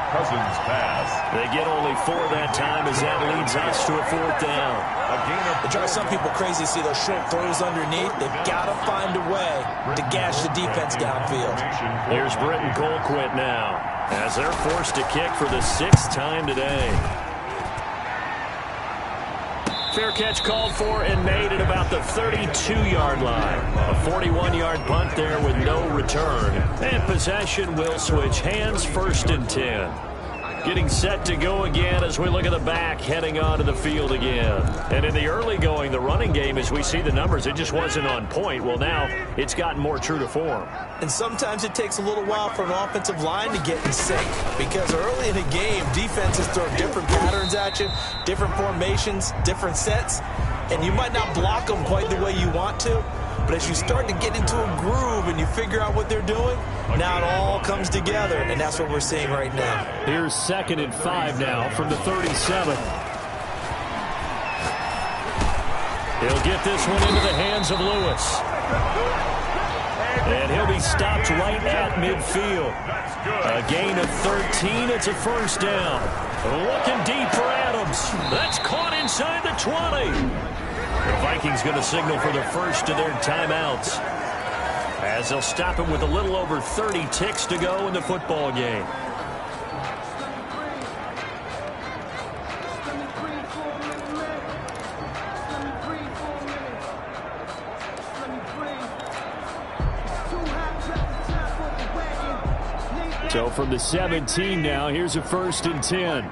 Cousins pass. They get only 4 that time as that leads us to a 4th down. It drives some people crazy to see those short throws underneath. They've got to find a way to gash the defense downfield. Here's Britton Colquitt now as they're forced to kick for the 6th time today. Fair catch called for and made at about the 32-yard line. A 41-yard punt there with no return. And possession will switch hands, 1st and 10. Getting set to go again as we look at the back heading onto the field again. And in the early going, the running game, as we see the numbers, it just wasn't on point. Well, now it's gotten more true to form. And sometimes it takes a little while for an offensive line to get in sync because early in a game, defenses throw different patterns at you, different formations, different sets, and you might not block them quite the way you want to. But as you start to get into a groove and you figure out what they're doing, now it all comes together, and that's what we're seeing right now. Here's 2nd and 5 now from the 37. He'll get this one into the hands of Lewis. And he'll be stopped right at midfield. A gain of 13. It's a 1st down. Looking deep for Adams. That's caught inside the 20. The Vikings going to signal for the first of their timeouts as they'll stop him with a little over 30 ticks to go in the football game. So from the 17 now, here's a 1st and 10.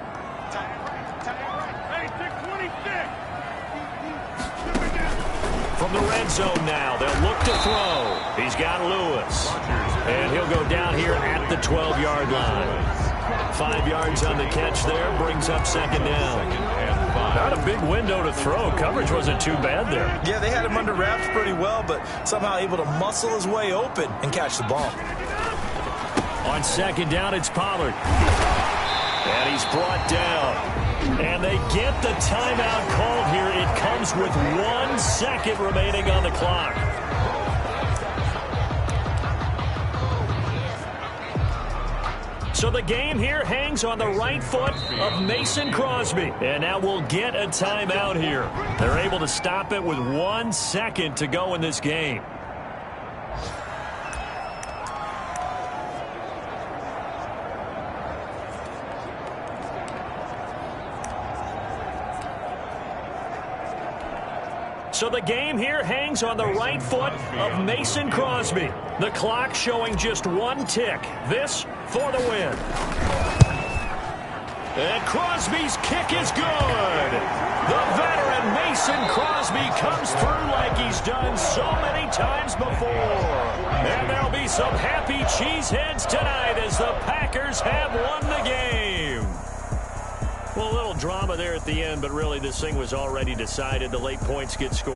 From the red zone now, they'll look to throw. He's got Lewis. And he'll go down here at the 12-yard line. 5 yards on the catch there, brings up 2nd down. Not a big window to throw. Coverage wasn't too bad there. Yeah, they had him under wraps pretty well, but somehow able to muscle his way open and catch the ball. On 2nd down, it's Pollard. And he's brought down. And they get the timeout called here. It comes with 1 second remaining on the clock. So the game here hangs on the right foot of Mason Crosby. And now we'll get a timeout here. They're able to stop it with 1 second to go in this game. So the game here hangs on the right foot of Mason Crosby. The clock showing just 1 tick. This for the win. And Crosby's kick is good. The veteran Mason Crosby comes through like he's done so many times before. And there'll be some happy cheeseheads tonight as the Packers have won the game. Well, a little drama there at the end, but really this thing was already decided. The late points get scored.